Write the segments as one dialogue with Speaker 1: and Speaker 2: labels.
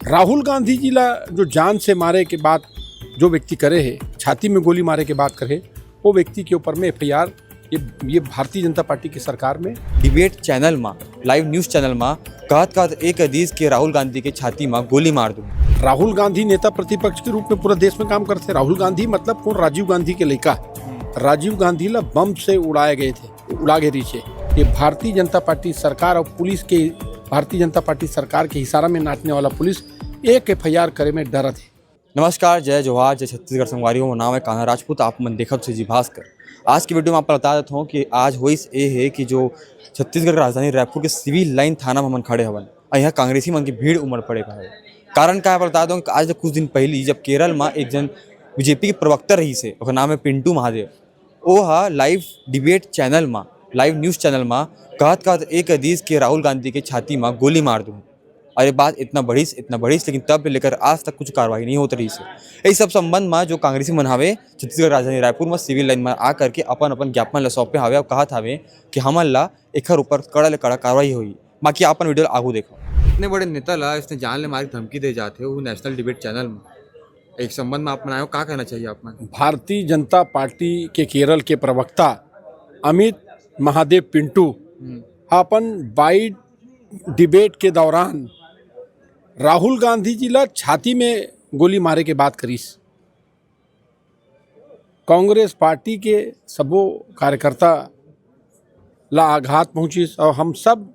Speaker 1: राहुल गांधी जी ला जो जान से मारे के बाद जो व्यक्ति करे है, छाती में गोली मारे के बाद करे, वो व्यक्ति के ऊपर में एफआईआर ये भारतीय जनता पार्टी की सरकार में
Speaker 2: डिबेट चैनल में लाइव न्यूज़ चैनल में कहत एक अदीज के राहुल गांधी के छाती में गोली मार दूँ।
Speaker 1: राहुल गांधी नेता प्रतिपक्ष के रूप में पूरे देश में काम करते। राहुल गांधी मतलब कौन? राजीव गांधी के लड़का। राजीव गांधी ला बम से उड़ाए गए थे, उड़ा गए रीचे। ये भारतीय जनता पार्टी सरकार और पुलिस के भारतीय जनता पार्टी सरकार के इशारा में नाचने वाला पुलिस एक एफआईआर करे में डरा थे।
Speaker 2: नमस्कार, जय जोहार, जय छत्तीसगढ़ संगवारियों। नाम है कान्हा राजपूत, आप मन देखब से जी भास्कर। आज की वीडियो में आपको बता देता हूँ कि आज होइस ये है कि जो छत्तीसगढ़ की राजधानी रायपुर के सिविल लाइन थाना में मन खड़े हवन, यहाँ कांग्रेसी मन की भीड़ उमड़ पड़े है। कारण क्या है बता दूँ कि आज कुछ दिन पहले जब केरल में एक जन बीजेपी के प्रवक्ता रही से, उसका नाम है पिंटू महादेव, वो लाइव डिबेट चैनल में लाइव न्यूज़ चैनल में कहत एक अदीज के राहुल गांधी के छाती में गोली मार दूँ। और ये बात इतना बढ़िस लेकिन तब लेकर आज तक कुछ कार्रवाई नहीं होती रही है। इस सब संबंध में जो कांग्रेसी मन हवे छत्तीसगढ़ राजधानी रायपुर में सिविल लाइन में आकर के अपन ज्ञापन ला सौंपे हवे और कहत हवे कि हमन ला एकर ऊपर कड़ा ले कड़ा कार्रवाई होगी। बाकी अपन वीडियो आगू देखो। इतने बड़े नेता ला इसने जान ले मारी धमकी दे जाते हो नेशनल डिबेट चैनल में, एक संबंध में आप बनाए क्या कहना चाहिए आप में?
Speaker 1: भारतीय जनता पार्टी के केरल के प्रवक्ता अमित महादेव पिंटू अपन बाइट डिबेट के दौरान राहुल गांधी जी ला छाती में गोली मारे के बात करीस। कांग्रेस पार्टी के सबो कार्यकर्ता ला आघात पहुंचीस और हम सब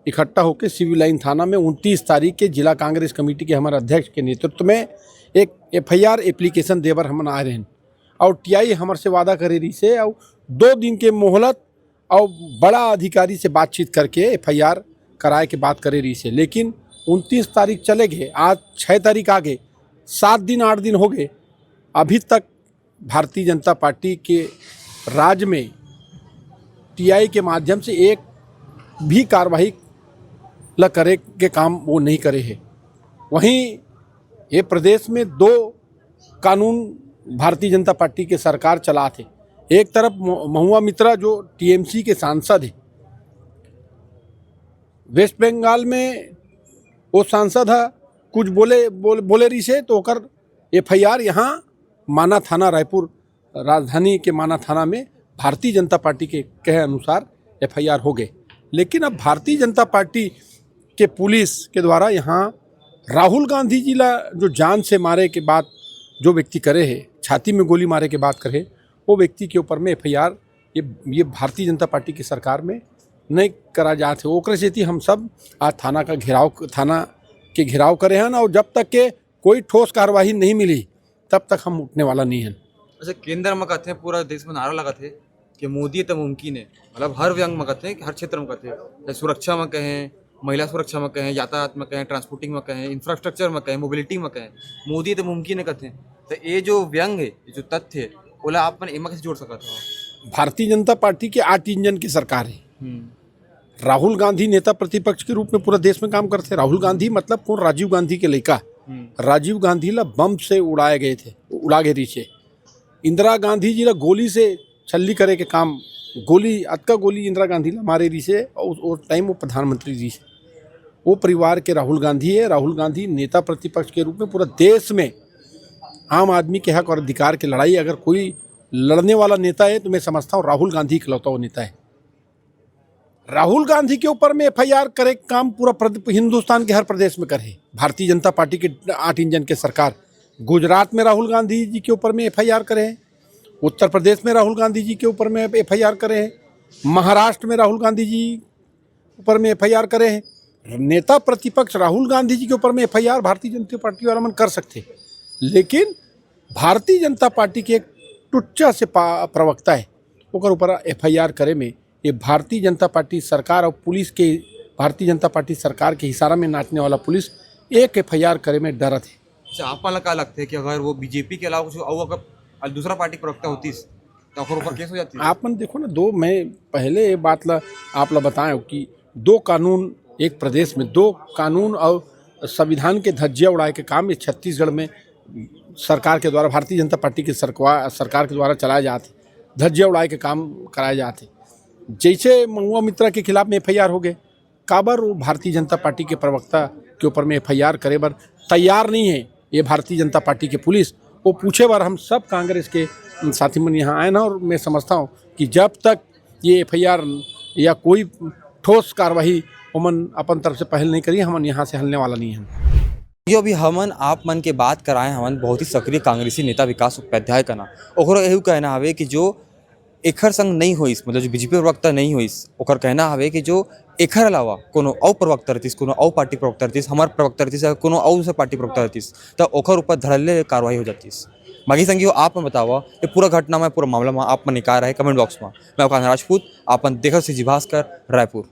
Speaker 1: इकट्ठा होकर सिविल लाइन थाना में 29 तारीख के जिला कांग्रेस कमेटी के हमारे अध्यक्ष के नेतृत्व में एक एफआईआर एप्लीकेशन देवर हम आ रहे हैं। और टीआई हमारे से वादा करे रही से और 2 दिन के मोहलत और बड़ा अधिकारी से बातचीत करके एफआईआर कराए के बात करे रही से। लेकिन 29 तारीख चले गए, आज 6 तारीख आ गए, 7 दिन 8 दिन हो गए, अभी तक भारतीय जनता पार्टी के राज्य में टीआई के माध्यम से एक भी कार्रवाई ल करे के काम वो नहीं करे है। वहीं ये प्रदेश में 2 कानून भारतीय जनता पार्टी के सरकार चलाते। एक तरफ महुआ मित्रा जो टीएमसी के सांसद है, वेस्ट बंगाल में वो सांसद है, कुछ बोले रही से तो ओकर एफआईआर यहाँ माना थाना रायपुर राजधानी के माना थाना में भारतीय जनता पार्टी के कहे अनुसार एफआईआर हो गए। लेकिन अब भारतीय जनता पार्टी के पुलिस के द्वारा यहाँ राहुल गांधी जी ला जो जान से मारे के बाद जो व्यक्ति करे है, छाती में गोली मारे के बाद करे, वो व्यक्ति के ऊपर में एफआईआर ये भारतीय जनता पार्टी की सरकार में नहीं करा जाते। ओकरे सेती हम सब आज थाना के घेराव करे हैं और जब तक के कोई ठोस कार्रवाई नहीं मिली तब तक हम उठने वाला नहीं है।
Speaker 2: अच्छा, केंद्र में कहते हैं पूरा देश में नारा लगा थे कि मोदी तो मुमकिन है, मतलब हर व्यंग में कहते हैं कि हर क्षेत्र में कहते हैं, सुरक्षा में कहें, महिला सुरक्षा में कहें, यातायात में कहें, ट्रांसपोर्टिंग में कहें, इंफ्रास्ट्रक्चर में कहें, मोबिलिटी में कहें, मोदी तो मुमकिन है कहते हैं। तो ये जो व्यंग है, ये जो तथ्य है, बोला आप एमा कैसे जोड़ सकते हो?
Speaker 1: भारतीय जनता पार्टी के 8 इंजन की सरकार है। राहुल गांधी नेता प्रतिपक्ष के रूप में पूरे देश में काम करते। राहुल गांधी मतलब कौन? राजीव गांधी के लड़का। राजीव गांधी ला बम से उड़ाए गए थे, उड़ा गए रीचे। इंदिरा गांधी जी ला गोली से छल्ली करे के काम, गोली इंदिरा गांधी ला मारे रही से और उस टाइम वो प्रधानमंत्री जी से। वो परिवार के राहुल गांधी है। राहुल गांधी नेता प्रतिपक्ष के रूप में पूरा देश में आम आदमी के हक और अधिकार की लड़ाई अगर कोई लड़ने वाला नेता है तो मैं समझता हूँ राहुल गांधी इकलौता वो नेता है। राहुल गांधी के ऊपर में एफआईआर करे काम पूरा हिंदुस्तान के हर प्रदेश में करे। भारतीय जनता पार्टी के 8 इंजन के सरकार गुजरात में राहुल गांधी जी के ऊपर में एफआईआर करे हैं, उत्तर प्रदेश में राहुल गांधी जी के ऊपर में एफआईआर करे हैं, महाराष्ट्र में राहुल गांधी जी ऊपर में एफआईआर करे हैं। नेता प्रतिपक्ष राहुल गांधी जी के ऊपर में एफआईआर भारतीय जनता पार्टी वाला मन कर सकते, लेकिन भारतीय जनता पार्टी के एक टुच्चा से प्रवक्ता है ओकर ऊपर एफआईआर करे में ये भारतीय जनता पार्टी सरकार और पुलिस के भारतीय जनता पार्टी सरकार के इशारा में नाचने वाला पुलिस एक एफआईआर करे में डरत है।
Speaker 2: अच्छा, आपको क्या लगता है कि अगर वो बीजेपी के अलावा कुछ और अगर दूसरा पार्टी प्रवक्ता होती तो ऊपर केस हो जाती?
Speaker 1: आप मन देखो ना, मैं पहले ये बात ला आप ला बताएं कि 2 कानून एक प्रदेश में, 2 कानून और संविधान के धज्जियाँ उड़ाए के काम इस छत्तीसगढ़ में सरकार के द्वारा भारतीय जनता पार्टी की सरकार के द्वारा चलाए जाते, धज्जियाँ उड़ाए के काम कराए जाते। जैसे महुआ मित्रा के खिलाफ में एफआईआर हो गए, काबर वो भारतीय जनता पार्टी के प्रवक्ता के ऊपर में एफआईआर करे बर तैयार नहीं है ये भारतीय जनता पार्टी के पुलिस। वो पूछे बार हम सब कांग्रेस के साथी मन यहाँ आए ना, और मैं समझता हूँ कि जब तक ये FIR या कोई ठोस कार्रवाई उमन अपन तरफ से पहल नहीं करी, हमन यहाँ से हलने वाला नहीं है।
Speaker 2: जो अभी हमन आप मन के बात कराए हमन बहुत ही सक्रिय कांग्रेसी नेता विकास उपाध्याय का ना, ओकरो यही कहना हवे कि जो एखर संग नहीं होइस, मतलब जो बीजेपी प्रवक्ता नहीं होइस, ओकर कहना हवे कि जो एखर अलावा कोनो और प्रवक्ता रहिस, कोनो और पार्टी प्रवक्ता रहिस, हमार प्रवक्ता रहिस, कोनो और से पार्टी प्रवक्ता रहिस, तो ओकर ऊपर धड़ल्ले कार्रवाई हो जातीस। बाकी संगियो आप मन बतावा ये पूरा घटना में, पूरा मामला में आप मन निकाय रहे कमेंट बॉक्स में। मैं कान्हा राजपूत, आप देखत से जी भास्कर, रायपुर।